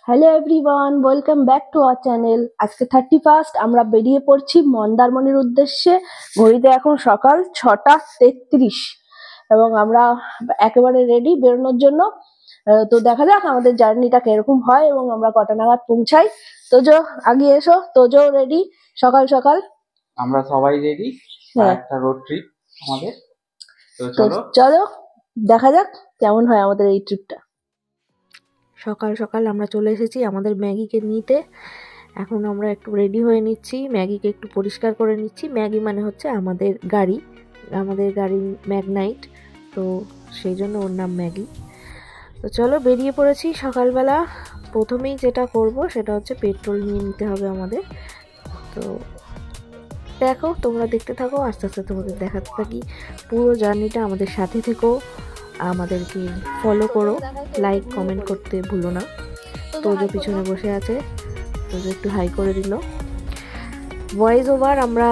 Hello everyone, welcome back to our channel. আজকে 31st, আমরা বেরিয়ে পড়ছি মন্দারমণির উদ্দেশ্যে। ঘড়িতে এখন সকাল 6:33 এবং আমরা একেবারে রেডি বেরোনোর জন্য। তো দেখা যাক আমাদের জার্নিটা কিরকম হয় এবং আমরা কটা নাগাদ পৌঁছাই। তোজো আগে এসো, তোজো রেডি সকাল সকাল। আমরা সবাই রেডি, একটা রোড ট্রিপ আমাদের। তো চলো দেখা যাক কেমন হয় আমাদের এই ট্রিপটা। সকাল সকাল আমরা চলে এসেছি আমাদের ম্যাগিকে নিতে। এখন আমরা একটু রেডি হয়ে নিচ্ছি, ম্যাগিকে একটু পরিষ্কার করে নিচ্ছি। ম্যাগি মানে হচ্ছে আমাদের গাড়ি ম্যাগনাইট, তো সেই জন্য ওর নাম ম্যাগি। তো চলো বেরিয়ে পড়েছি সকালবেলা। প্রথমেই যেটা করব সেটা হচ্ছে পেট্রোল নিয়ে নিতে হবে আমাদের। তো দেখো, তোমরা দেখতে থাকো, আস্তে আস্তে তোমাদের দেখাতে থাকি পুরো জার্নিটা। আমাদের সাথে থেকো, আমাদেরকে ফলো করো, লাইক কমেন্ট করতে ভুলো না। তোজো পিছনে বসে আছে, তোজো একটু হাই করে দিল। ভয়েস ওভার আমরা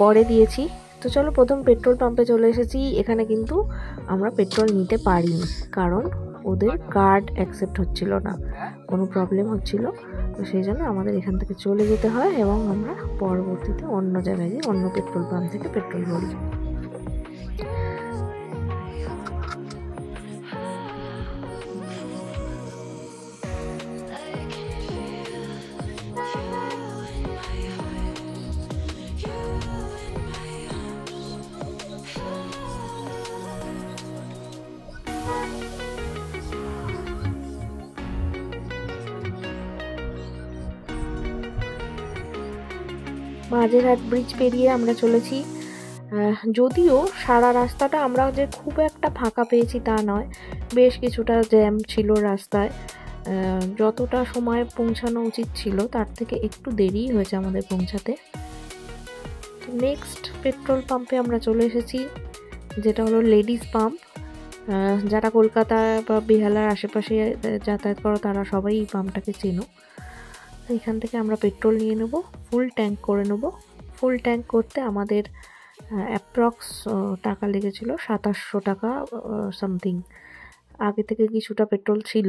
পরে দিয়েছি। তো চলো, প্রথম পেট্রোল পাম্পে চলে এসেছি। এখানে কিন্তু আমরা পেট্রোল নিতে পারিনি, কারণ ওদের কার্ড অ্যাকসেপ্ট হচ্ছিল না, কোনো প্রবলেম হচ্ছিল। তো সেই জন্য আমাদের এখান থেকে চলে যেতে হয় এবং আমরা পরবর্তীতে অন্য জায়গায় গিয়ে অন্য পেট্রোল পাম্প থেকে পেট্রোল ভরি। মাঝেরহাট ব্রিজ পেরিয়ে আমরা চলেছি। যদিও সারা রাস্তাটা আমরা যে খুব একটা ফাঁকা পেয়েছি তা নয়, বেশ কিছুটা জ্যাম ছিল রাস্তায়। যতটা সময় পৌঁছানো উচিত ছিল তার থেকে একটু দেরি হয়েছে আমাদের পৌঁছাতে। তো নেক্সট পেট্রোল পাম্পে আমরা চলে এসেছি, যেটা হলো লেডিস পাম্প। যারা কলকাতা বা বেহালার আশেপাশে যাতায়াত করো তারা সবাই এই পাম্পটাকে চেনো। এখান থেকে আমরা পেট্রোল নিয়ে নেব, ফুল ট্যাঙ্ক করে নেব। ফুল ট্যাঙ্ক করতে আমাদের অ্যাপ্রক্স টাকা লেগেছিল 2700 টাকা সামথিং। আগে থেকে কিছুটা পেট্রোল ছিল,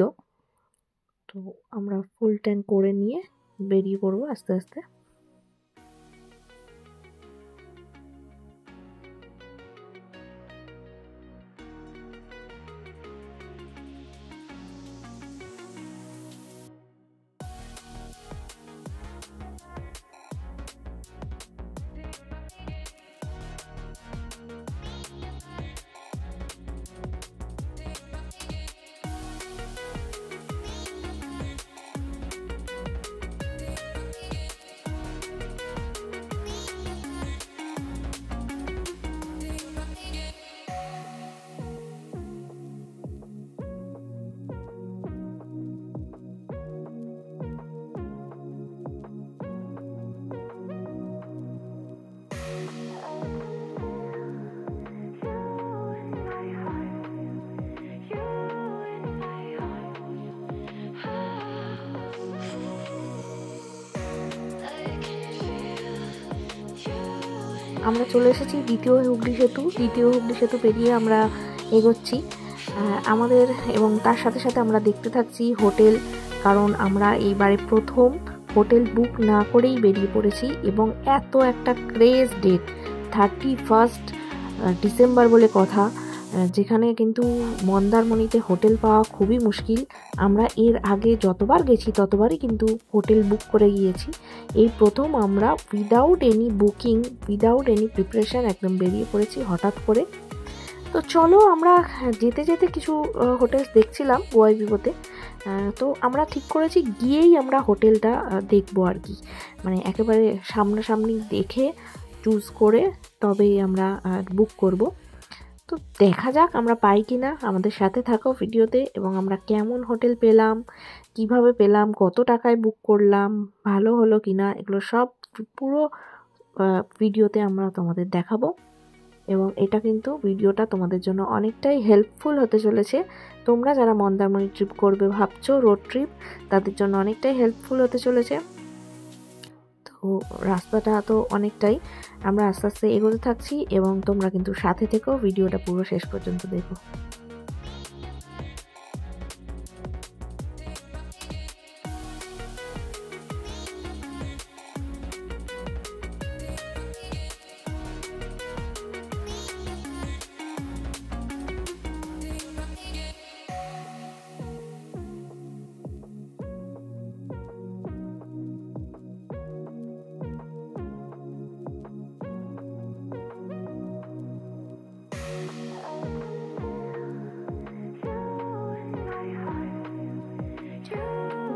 তো আমরা ফুল ট্যাঙ্ক করে নিয়ে বেরিয়ে পড়বো আস্তে আস্তে। আমরা চলে এসেছি দ্বিতীয় হুগলি সেতু পেরিয়ে আমরা এগোচ্ছি আমাদের, এবং তার সাথে সাথে আমরা দেখতে থাকছি হোটেল, কারণ আমরা এইবারে প্রথম হোটেল বুক না করেই বেরিয়ে পড়েছি। এবং এত একটা ক্রেজ ডেট 31 ডিসেম্বর বলে কথা, যেখানে কিন্তু মন্দারমণিতে হোটেল পাওয়া খুবই মুশকিল। আমরা এর আগে যতবার গেছি ততবারই কিন্তু হোটেল বুক করে গিয়েছি। এই প্রথম আমরা without any booking, without any preparation একদম বেরিয়ে পড়েছি হঠাৎ করে। তো চলো, আমরা যেতে যেতে কিছু হোটেলস দেখছিলাম ওয়াইভিবোতে। তো আমরা ঠিক করেছি গিয়েই আমরা হোটেলটা দেখবো আর কি, মানে একেবারে সামনাসামনি দেখে চুজ করে তবেই আমরা বুক করব। তো দেখা যাক আমরা পাই কি না। আমাদের সাথে থাকো ভিডিওতে, এবং আমরা কেমন হোটেল পেলাম, কিভাবে পেলাম, কত টাকায় বুক করলাম, ভালো হলো কি না, এগুলো সব পুরো ভিডিওতে আমরা তোমাদের দেখাবো। এবং এটা কিন্তু ভিডিওটা তোমাদের জন্য অনেকটাই হেল্পফুল হতে চলেছে। তোমরা যারা মন্দারমণি ট্রিপ করবে ভাবছো, রোড ট্রিপ, তাদের জন্য অনেকটাই হেল্পফুল হতে চলেছে। তো রাস্তাটা তো অনেকটাই, আমরা আস্তে আস্তে এগোতে থাকছি এবং তোমরা কিন্তু সাথে থেকো, ভিডিওটা পুরো শেষ পর্যন্ত দেখো।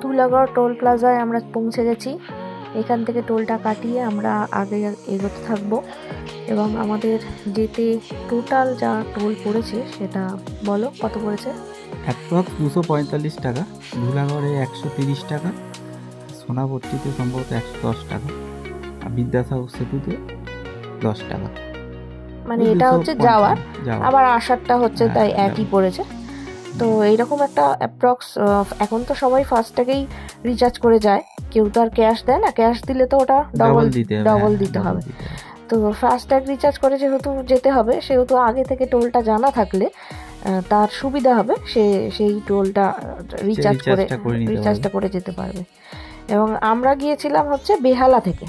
ধুলাগড় টোল প্লাজায় আমরা পৌঁছে গেছি। এখান থেকে টোলটা কাটিয়ে আমরা আগে এগোতে থাকবো এবং আমাদের যেতে টোটাল যা টোল পড়েছে সেটা বলো কত পড়েছে? অ্যাপ্রক্স 245 টাকা, ধুলাগড়ে 130 টাকা, সোনাপট্টিতে সম্ভবত 110 টাকা, আর বিদ্যাসাগর সেতুতে 10 টাকা। মানে এটা হচ্ছে যাওয়ার, আবার আসারটা হচ্ছে তাই একই পড়েছে। তো এইরকম একটা অ্যাপ্রক্স। এখন তো সবাই ফাস্ট্যাগেই রিচার্জ করে যায়, কেউ তো আর ক্যাশ দেয় না, ক্যাশ দিলে তো ওটা ডবল দিতে হবে। তো ফাস্ট্যাগ রিচার্জ করে যেহেতু যেতে হবে, সেহেতু আগে থেকে টোলটা জানা থাকলে তার সুবিধা হবে, সে সেই টোলটা রিচার্জটা করে যেতে পারবে। এবং আমরা গিয়েছিলাম হচ্ছে বেহালা থেকে,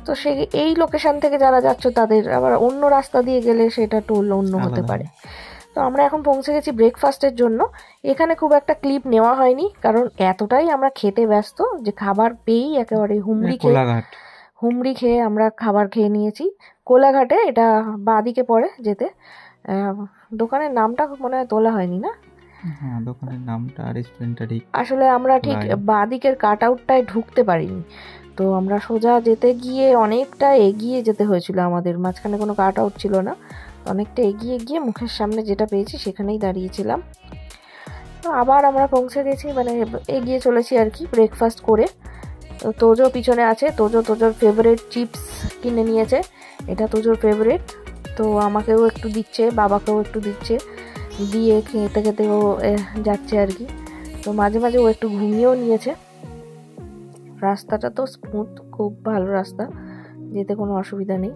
তো সে এই লোকেশন থেকে যারা যাচ্ছ তাদের আবার অন্য রাস্তা দিয়ে গেলে সেটা টোল অন্য হতে পারে। তো আমরা এখন পৌঁছে গেছি ব্রেকফাস্টের জন্য। এখানে খুব একটা ক্লিপ নেওয়া হয়নি, কারণ এতটাই আমরা খেতে ব্যস্ত যে খাবার পেয়েই একেবারে হুমড়ি খেয়ে আমরা খাবার খেয়ে নিয়েছি। কোলাঘাটে, এটা বাঁদিকে পড়ে যেতে। দোকানের নামটা মনে হয় তোলা হয়নি না? হ্যাঁ, দোকানের নামটা রেস্টুরেন্টটা ঠিক আসলে আমরা ঠিক বাঁদিকের কাট আউটটায় ঢুকতে পারিনি, তো আমরা সোজা যেতে গিয়ে অনেকটা এগিয়ে যেতে হয়েছিল আমাদের, মাঝখানে কোনো কাট আউট ছিল না। অনেকটা এগিয়ে গিয়ে মুখের সামনে যেটা পেয়েছি সেখানেই দাঁড়িয়েছিলাম। তো আবার আমরা পৌঁছে গেছি, মানে এগিয়ে চলেছি আর কি ব্রেকফাস্ট করে। তো তোজো পিছনে আছে, তোজোর ফেভারিট চিপস কিনে নিয়েছে, এটা তোজোর ফেভারিট। তো আমাকেও একটু দিচ্ছে, বাবাকেও একটু দিচ্ছে, দিয়ে খেতে খেতে ও যাচ্ছে আর কি। তো মাঝে মাঝে ও একটু ঘুমিয়েও নিয়েছে। রাস্তাটা তো স্মুথ, খুব ভালো রাস্তা, যেতে কোনো অসুবিধা নেই।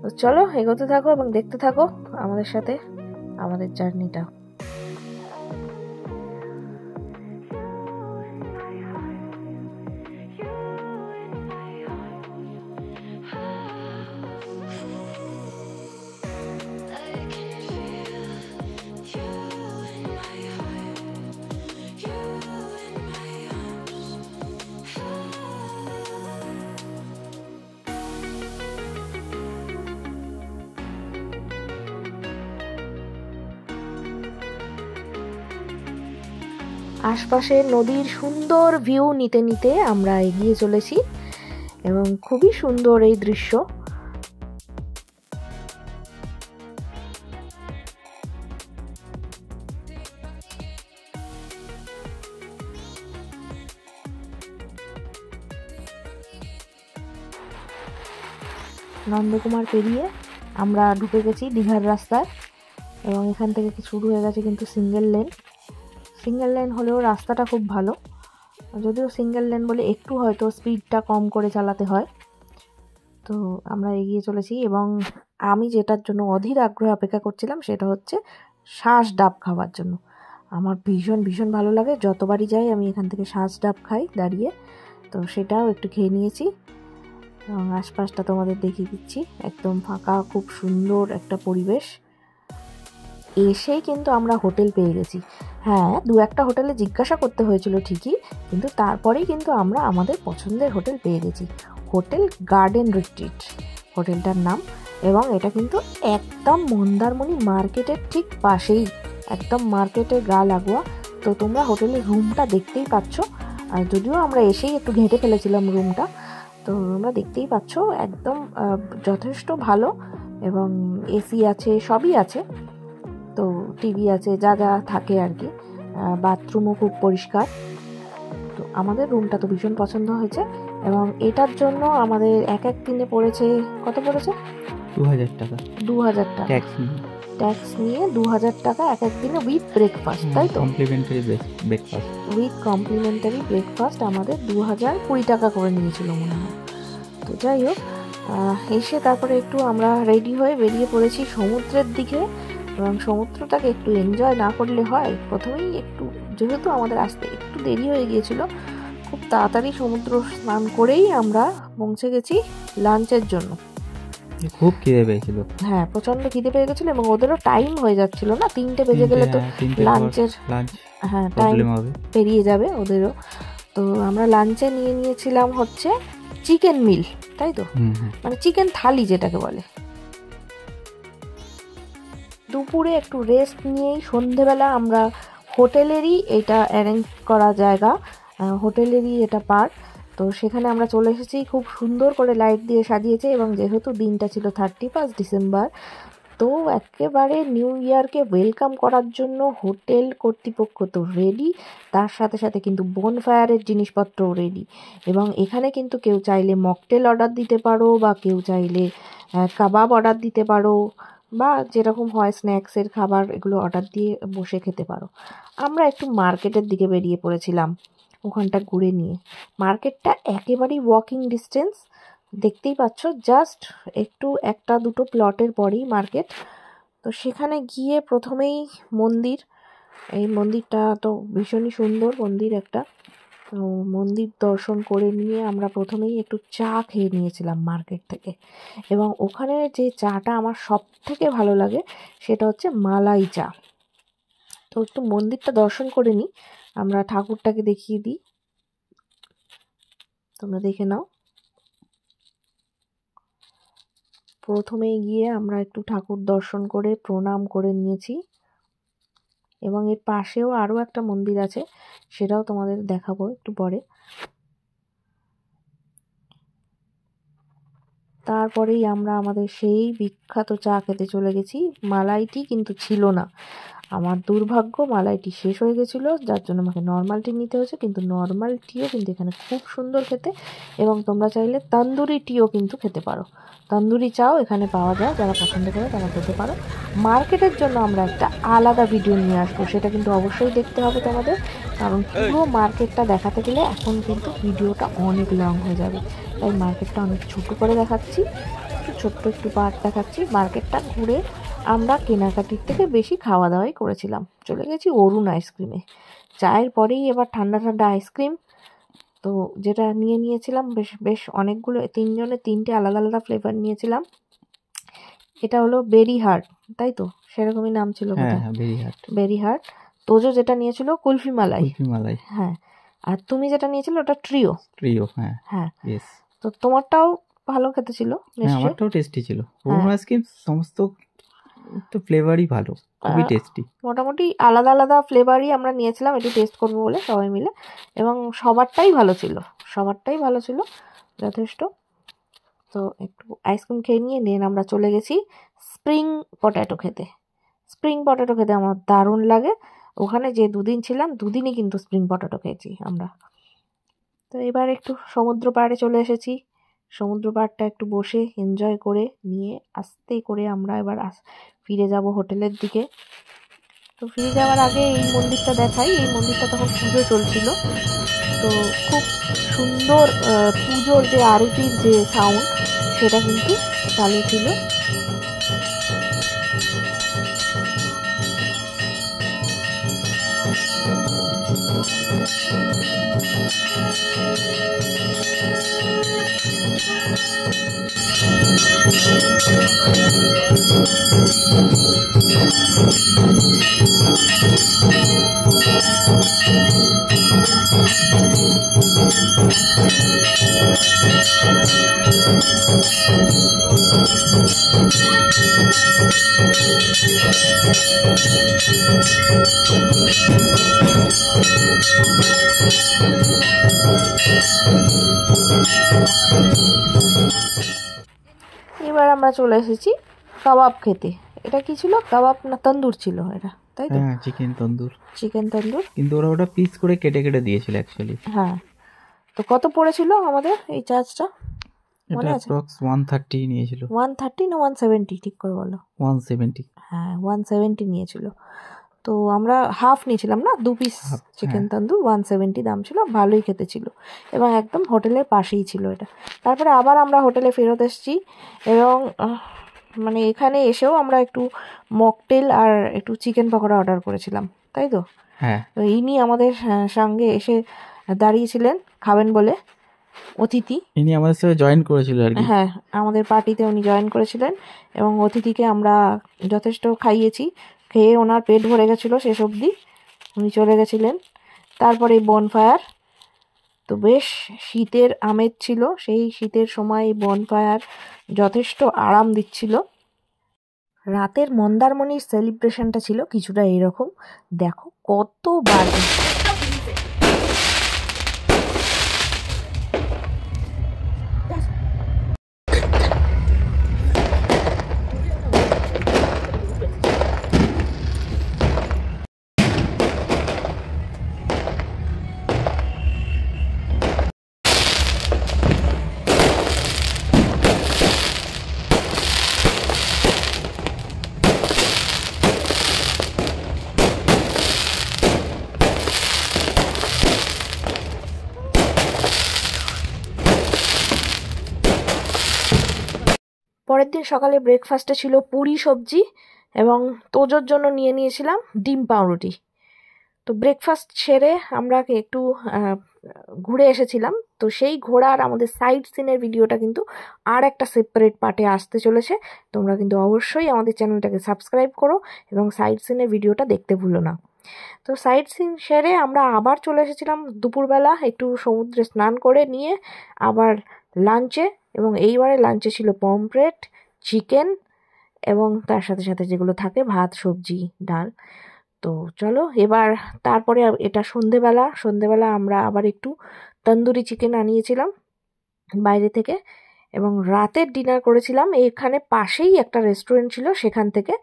তো চলো এগোতে থাকো এবং দেখতে থাকো আমাদের সাথে আমাদের জার্নিটা। আশপাশে নদীর সুন্দর ভিউ নিতে নিতে আমরা এগিয়ে চলেছি এবং খুবই সুন্দর এই দৃশ্য। নন্দকুমার পেরিয়ে আমরা ঢুকে গেছি দীঘার রাস্তায় এবং এখান থেকে শুরু হয়ে গেছে কিন্তু সিঙ্গেল লেন হলেও রাস্তাটা খুব ভালো, যদিও সিঙ্গেল লেন বলে একটু হয়তো স্পিডটা কম করে চালাতে হয়। তো আমরা এগিয়ে চলেছি এবং আমি যেটার জন্য অধীর আগ্রহে অপেক্ষা করছিলাম সেটা হচ্ছে শাঁস ডাব খাওয়ার জন্য। আমার ভীষণ ভালো লাগে, যতবারই যাই আমি এখান থেকে শাঁস ডাব খাই দাঁড়িয়ে। তো সেটাও একটু খেয়ে নিয়েছি এবং আশপাশটা তোমাদের দেখিয়ে দিচ্ছি, একদম ফাঁকা, খুব সুন্দর একটা পরিবেশ। এসেই কিন্তু আমরা হোটেল পেয়ে গেছি। হ্যাঁ, দু একটা হোটেলে জিজ্ঞাসা করতে হয়েছিল ঠিকই, কিন্তু তারপরেই কিন্তু আমরা আমাদের পছন্দের হোটেল পেয়ে গেছি। হোটেল গার্ডেন রিট্রিট হোটেলটার নাম, এবং এটা কিন্তু একদম মন্দারমণি মার্কেটের ঠিক পাশেই, একদম মার্কেটের গা লাগোয়া। তো তোমরা হোটেলের রুমটা দেখতেই পাচ্ছ, আর যদিও আমরা এসেই একটু ঘেঁটে ফেলেছিলাম রুমটা, তো তোমরা দেখতেই পাচ্ছ একদম যথেষ্ট ভালো, এবং এসি আছে, সবই আছে। তো টিভি আছে, যা যা থাকে আর কি। বাথরুমও খুব পরিষ্কার। তো আমাদের রুমটা তো ভীষণ পছন্দ হয়েছে, এবং এটার জন্য আমাদের এক দিনে পড়েছে, কত পড়েছে? 2000 টাকা। 2000 টাকা ট্যাক্স নিয়ে 2000 টাকা এক দিনে উইথ ব্রেকফাস্ট, তাই তো? উইথ কমপ্লিমেন্টারি ব্রেকফাস্ট আমাদের 2020 টাকা করে নিয়েছিল মনে হয়। তো যাই হোক, এসে তারপরে একটু আমরা রেডি হয়ে বেরিয়ে পড়েছি সমুদ্রের দিকে, এবং সমুদ্রটাকে একটু এনজয় না করলে হয়। প্রথমেই একটু, যেহেতু আমাদের আসতে একটু দেরি হয়ে গিয়েছিল, খুব তাড়াতাড়ি সমুদ্র স্নান করেই আমরা পৌঁছে গেছি লাঞ্চের জন্য। খুব খিদে পেয়েছিল। হ্যাঁ, প্রচন্ড খিদে পেয়ে গেছিল, এবং ওদেরও টাইম হয়ে যাচ্ছিল না, 3টে বেজে গেলে তো লাঞ্চের টাইম পেরিয়ে যাবে ওদেরও। তো আমরা লাঞ্চে নিয়ে নিয়েছিলাম হচ্ছে চিকেন মিল, তাই তো? মানে চিকেন থালি যেটাকে বলে। দুপুরে একটু রেস্ট নিয়েই সন্ধেবেলা আমরা হোটেলেরই এটা অ্যারেঞ্জ করা জায়গা, হোটেলেরই এটা পার্ট। তো সেখানে আমরা চলে এসেছি, খুব সুন্দর করে লাইট দিয়ে সাজিয়েছে এবং যেহেতু দিনটা ছিল 31 ডিসেম্বর, তো একেবারে নিউ ইয়ারকে ওয়েলকাম করার জন্য হোটেল কর্তৃপক্ষ তো রেডি, তার সাথে সাথে কিন্তু বনফায়ারের জিনিসপত্রও রেডি। এবং এখানে কিন্তু কেউ চাইলে মকটেল অর্ডার দিতে পারো, বা কেউ চাইলে কাবাব অর্ডার দিতে পারো, বা যেরকম হয় স্ন্যাক্সের খাবার এগুলো অর্ডার দিয়ে বসে খেতে পারো। আমরা একটু মার্কেটের দিকে বেরিয়ে পড়েছিলাম ওখানটা ঘুরে নিয়ে। মার্কেটটা একেবারেই ওয়াকিং ডিস্টেন্স, দেখতেই পাচ্ছ, জাস্ট একটু একটা দুটো প্লটের পরেই মার্কেট। তো সেখানে গিয়ে প্রথমেই মন্দির, এই মন্দিরটা তো ভীষণই সুন্দর মন্দির একটা। তো মন্দির দর্শন করে নিয়ে আমরা প্রথমেই একটু চা খেয়ে নিয়েছিলাম মার্কেট থেকে। এবং ওখানে যে চাটা আমার সব থেকে ভালো লাগে সেটা হচ্ছে মালাই চা। তো একটু মন্দিরটা দর্শন করে নিই, আমরা ঠাকুরটাকে দেখিয়ে দিই, তোমরা দেখে নাও। প্রথমেই গিয়ে আমরা একটু ঠাকুর দর্শন করে প্রণাম করে নিয়েছি, এবং এর পাশেও আরও একটা মন্দির আছে, সেটাও তোমাদের দেখাবো একটু পরে। তারপরেই আমরা আমাদের সেই বিখ্যাত চা খেতে চলে গেছি। মালাইটি কিন্তু ছিল না, আমার দুর্ভাগ্য, মালাইটি শেষ হয়ে গেছিলো, যার জন্য আমাকে নর্মাল টি নিতে হয়েছে। কিন্তু নর্মাল টিও কিন্তু এখানে খুব সুন্দর খেতে, এবং তোমরা চাইলে তন্দুরি টিও কিন্তু খেতে পারো। তন্দুরি চাও এখানে পাওয়া যায়, যারা পছন্দ করে তারা খেতে পারো। মার্কেটের জন্য আমরা একটা আলাদা ভিডিও নিয়ে আসবো, সেটা কিন্তু অবশ্যই দেখতে হবে তোমাদের, কারণ পুরো মার্কেটটা দেখাতে গেলে এখন কিন্তু ভিডিওটা অনেক লং হয়ে যাবে। তাই মার্কেটটা অনেক ছোটো করে দেখাচ্ছি, ছোট্ট একটু পার্ট দেখাচ্ছি। মার্কেটটা ঘুরে আমরা কেনাকাটির থেকে বেশি খাওয়া দাওয়াই করেছিলাম। চলে গেছি অরুণ আইসক্রিমে, চায়ের পরেই এবার ঠান্ডা ঠান্ডা আইসক্রিম। তো যেটা নিয়েছিলাম বেশ অনেকগুলো, তিনজনে তিনটে আলাদা আলাদা ফ্লেভার নিয়েছিলাম। এটা হলো বেরি হার্ট, তাই তো সেরকমই নাম ছিল, বেরি হার্ট। তোজো যেটা নিয়েছিল কুলফি মালাই, হ্যাঁ, আর তুমি যেটা নিয়েছিলে ওটা ট্রিও। হ্যাঁ, তো তোমারটাও ভালো খেতে ছিল, আমারটাও টেস্টি ছিল। অরুণ আইসক্রিম সমস্ত তো ফ্লেভারই ভালো, খুবই টেস্টি। মোটামুটি আলাদা আলাদা ফ্লেভারই আমরা নিয়েছিলাম একটু টেস্ট করবো বলে সবাই মিলে, এবং সবারটাই ভালো ছিল যথেষ্ট। তো একটু আইসক্রিম খেয়ে নিয়ে আমরা চলে গেছি স্প্রিং পটেটো খেতে। স্প্রিং পটেটো খেতে আমার দারুণ লাগে। ওখানে যে দুদিন ছিলাম দুদিনই কিন্তু স্প্রিং পটেটো খেয়েছি আমরা। তো এবার একটু সমুদ্র পাড়ে চলে এসেছি, সমুদ্র পাড়টা একটু বসে এনজয় করে নিয়ে আস্তে করে আমরা এবার ফিরে যাব হোটেলের দিকে। তো ফিরে যাওয়ার আগে এই মন্দিরটা দেখাই। এই মন্দিরটা তখন পুজো চলছিল, তো খুব সুন্দর পুজোর যে আরতির যে সাউন্ড সেটা কিন্তু চালু ছিল। এবার আমরা চলে এসেছি কাবাব খেতে। এটা কি ছিল, কাবাব না তন্দুর ছিল এটা, তাই তো? হ্যাঁ, চিকেন তন্দুর। কিন্তু ওরা পিস করে কেটে কেটে দিয়েছিল অ্যাকচুয়ালি। হ্যাঁ, তো কত পড়েছিল আমাদের এই চার্জটা? এটা অ্যাপ্রক্স 130 নিয়েছিল। 130 না 170 ঠিক করে বলো? 170। হ্যাঁ, 170 নিয়েছিল। তো আমরা হাফ নিয়েছিলাম না, 2 পিস চিকেন তন্দুর, 170 দাম ছিল, ভালোই খেতে ছিল, এবং একদম হোটেলের পাশেই ছিল এটা। তারপরে আবার আমরা হোটেলে ফেরত এসেছি, এবং মানে এখানে এসেও আমরা একটু মকটেল আর একটু চিকেন পকোড়া অর্ডার করেছিলাম, তাই তো? হ্যাঁ, ইনি আমাদের সঙ্গে এসে দাঁড়িয়েছিলেন খাবেন বলে, অতিথি। ইনি আমাদের সাথে জয়েন করেছিল আর কি। হ্যাঁ, আমাদের পার্টিতে উনি জয়েন করেছিলেন, এবং অতিথিকে আমরা যথেষ্ট খাইয়েছি। খেয়ে ওনার পেট ভরে গেছিলো শেষ অবধি, উনি চলে গেছিলেন। তারপরে বনফায়ার, তো বেশ শীতের আমেজ ছিল, সেই শীতের সময় বনফায়ার যথেষ্ট আরাম দিচ্ছিল। রাতের মন্দারমণির সেলিব্রেশনটা ছিল কিছুটা এরকম, দেখো কত বাজি, পরের দিন সকালে ব্রেকফাস্টে ছিল পুরি সবজি এবং তোজোর জন্য নিয়ে নিয়েছিলাম ডিম পাউরুটি। তো ব্রেকফাস্ট সেরে আমরা একটু ঘুরে এসেছিলাম। তো সেই ঘোরার আমাদের সাইড সিনের ভিডিওটা কিন্তু আর একটা সেপারেট পার্টে আসতে চলেছে। তোমরা কিন্তু অবশ্যই আমাদের চ্যানেলটাকে সাবস্ক্রাইব করো এবং সাইড সিনের ভিডিওটা দেখতে ভুলো না। তো সাইড সিন সেরে আমরা আবার চলে এসেছিলাম দুপুরবেলা, একটু সমুদ্রে স্নান করে নিয়ে আবার লাঞ্চে, এবং এইবারে লাঞ্চে ছিল পমফ্রেট, চিকেন এবং তার সাথে সাথে যেগুলো থাকে ভাত, সবজি, ডাল। তো চলো এবার তারপরে এটা সন্ধেবেলা আমরা আবার একটু তন্দুরি চিকেন আনিয়েছিলাম বাইরে থেকে, এবং রাতের ডিনার করেছিলাম এখানে পাশেই একটা রেস্টুরেন্ট ছিল, সেখান থেকে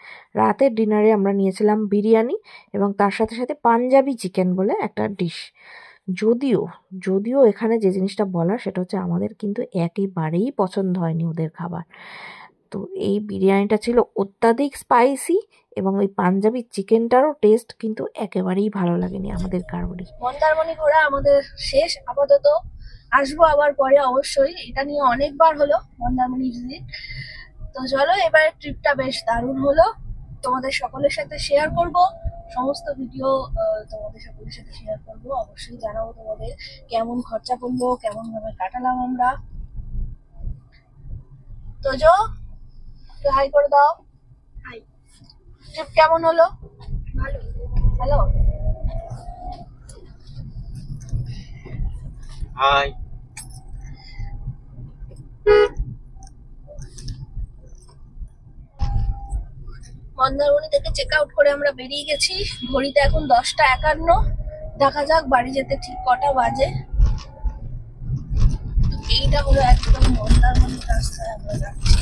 রাতের ডিনারে আমরা নিয়েছিলাম বিরিয়ানি এবং তার সাথে সাথে পাঞ্জাবি চিকেন বলে একটা ডিশ। যদিও এখানে যে জিনিসটা বলা সেটা হচ্ছে আমাদের কিন্তু একেবারেই পছন্দ হয়নি ওদের খাবার। তো এই বিরিয়ানিটা ছিল অত্যাধিক স্পাইসি এবং ওই পাঞ্জাবি চিকেনটারও টেস্ট কিন্তু একেবারেই ভালো লাগেনি আমাদের কারোরই। মন্দারমণি ঘোরা আমাদের শেষ আপাতত, আসবো আবার পরে অবশ্যই। এটা নিয়ে অনেকবার হলো মন্দারমণি ভিজিট। তো চলো এবার ট্রিপটা বেশ দারুণ হলো, তোমাদের সকলের সাথে শেয়ার করব সমস্ত ভিডিও, তোমাদের সকলের সাথে শেয়ার করব। অবশ্যই জানাবো তোমাদের কেমন খরচা পড়লো, কেমন ভাবে কাটালাম আমরা। তো হাই করে দাও। হাই। ট্রিপ কেমন হলো? ভালো। ভালো। হাই। মন্দারমণি থেকে চেক আউট করে আমরা বেরিয়ে গেছি। ঘড়িতে এখন 10টা 51। দেখা যাক বাড়ি যেতে ঠিক কটা বাজে। এইটা হলো একদম মন্দারমণির রাস্তায় আমরা যাচ্ছি।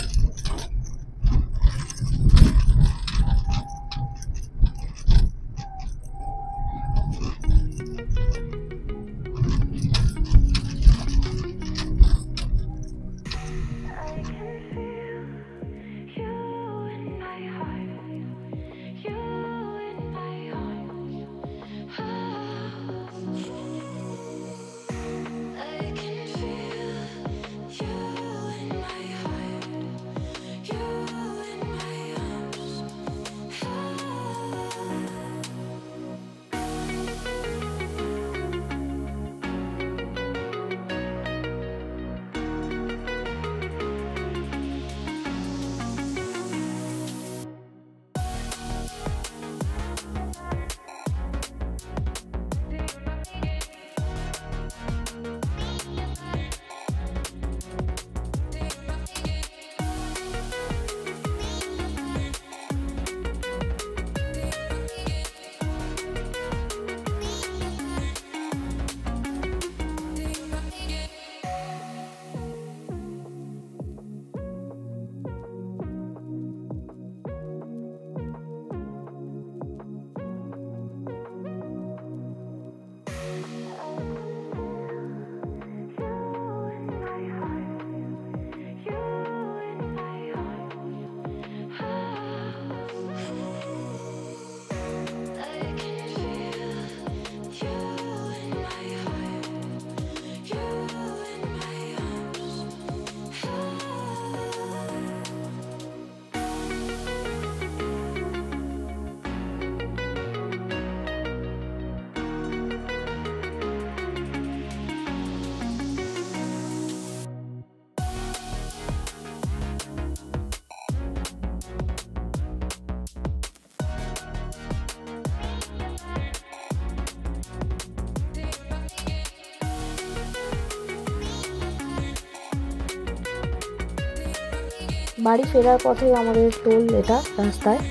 বাড়ি ফেরার পথে আমাদের টোল এটা রাস্তায়,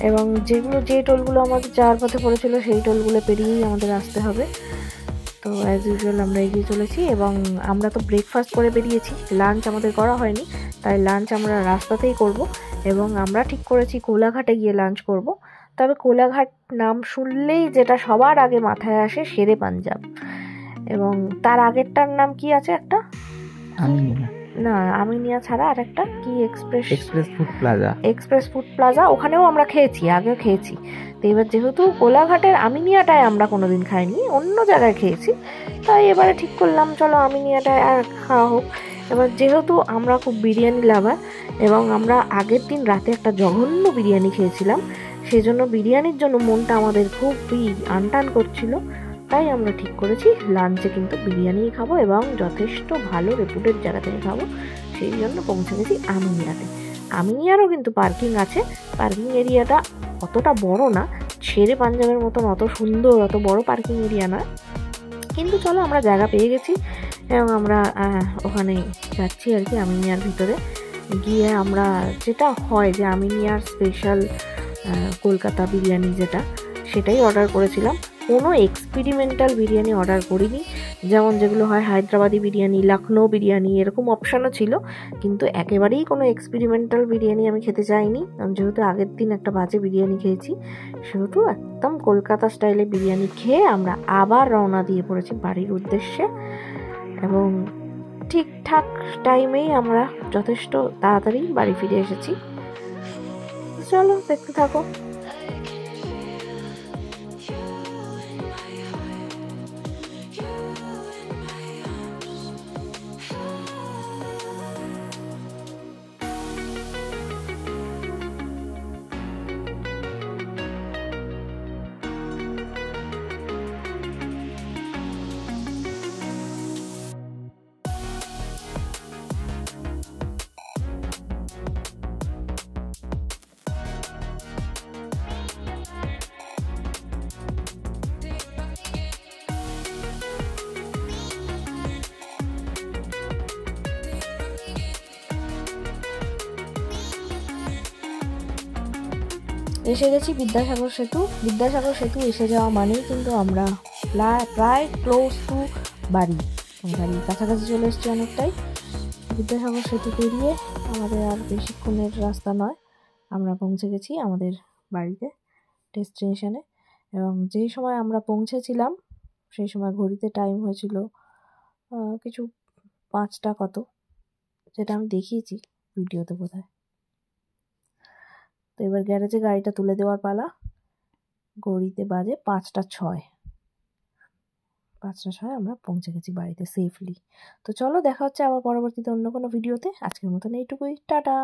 এবং যে টোলগুলো আমাদের যাওয়ার পথে পড়েছিল সেই টোলগুলো পেরিয়েই আমাদের আসতে হবে। তো অ্যাজ ইউজুয়াল আমরা এগিয়ে চলেছি, এবং আমরা তো ব্রেকফাস্ট করে বেরিয়েছি, লাঞ্চ আমাদের করা হয়নি, তাই লাঞ্চ আমরা রাস্তাতেই করব। এবং আমরা ঠিক করেছি কোলাঘাটে গিয়ে লাঞ্চ করব। তবে কোলাঘাট নাম শুনলেই যেটা সবার আগে মাথায় আসে শেরে পাঞ্জাব, এবং তার আগেরটার নাম কি আছে একটা, আমিনিয়া ছাড়া আর একটা কি, এক্সপ্রেস ফুড প্লাজা। ওখানেও আমরা আগেও খেয়েছি। তো এবার যেহেতু কোলাঘাটের আমিনিয়াটায় আমরা কোনোদিন খাইনি, অন্য জায়গায় খেয়েছি, তাই এবারে ঠিক করলাম চলো আমিনিয়াটায় আর খাওয়া হোক। এবার যেহেতু আমরা খুব বিরিয়ানি লাভার, এবং আমরা আগের দিন রাতে একটা জঘন্য বিরিয়ানি খেয়েছিলাম, সেই জন্য বিরিয়ানির জন্য মনটা আমাদের খুবই আনটান করছিল। তাই আমরা ঠিক করেছি লাঞ্চে কিন্তু বিরিয়ানিই খাবো এবং যথেষ্ট ভালো রেপুটেড জায়গা থেকে খাবো। সেই জন্য পৌঁছে গেছি আমিনিয়াতে। আমিনিয়ারও কিন্তু পার্কিং আছে, পার্কিং এরিয়াটা অতটা বড় না, শেরে পাঞ্জাবের মতন অত সুন্দর অত বড় পার্কিং এরিয়া নয়, কিন্তু চলো আমরা জায়গা পেয়ে গেছি এবং আমরা ওখানে যাচ্ছি আর কি। আমিনিয়ার ভিতরে গিয়ে আমরা যেটা হয় যে আমিনিয়ার স্পেশাল কলকাতা বিরিয়ানি যেটা, সেটাই অর্ডার করেছিলাম। কোনো এক্সপেরিমেন্টাল বিরিয়ানি অর্ডার করিনি, যেমন যেগুলো হয় হায়দ্রাবাদি বিরিয়ানি, লখনৌ বিরিয়ানি, এরকম অপশানও ছিল, কিন্তু একেবারেই কোনো এক্সপেরিমেন্টাল বিরিয়ানি আমি খেতে চাইনি। আমি যেহেতু আগের দিন একটা বাজে বিরিয়ানি খেয়েছি, সেহেতু একদম কলকাতা স্টাইলে বিরিয়ানি খেয়ে আমরা আবার রওনা দিয়ে পড়েছি বাড়ির উদ্দেশ্যে। এবং ঠিকঠাক টাইমেই আমরা যথেষ্ট তাড়াতাড়ি বাড়ি ফিরে এসেছি। চলো দেখতে থাকো। এসে গেছি বিদ্যাসাগর সেতু। বিদ্যাসাগর সেতু এসে যাওয়া মানেই কিন্তু আমরা প্রায় ক্লোজ টু বাড়ির কাছাকাছি চলে এসেছি অনেকটাই। বিদ্যাসাগর সেতু পেরিয়ে আমাদের আর বেশিক্ষণের রাস্তা নয়, আমরা পৌঁছে গেছি আমাদের বাড়িতে, ডেস্টিনেশনে। এবং যেই সময় আমরা পৌঁছেছিলাম সেই সময় ঘড়িতে টাইম হয়েছিল কিছু 5টা কত, যেটা আমি দেখিয়েছি ভিডিওতে বোধহয়। তো এবার গ্যারেজে গাড়িটা তুলে দেওয়ার পালা। ঘড়িতে বাজে 5টা 6। আমরা পৌঁছে গেছি বাড়িতে সেফলি। তো চলো দেখা হচ্ছে আবার পরবর্তীতে অন্য কোনো ভিডিওতে। আজকের মতন এইটুকুই, টাটা।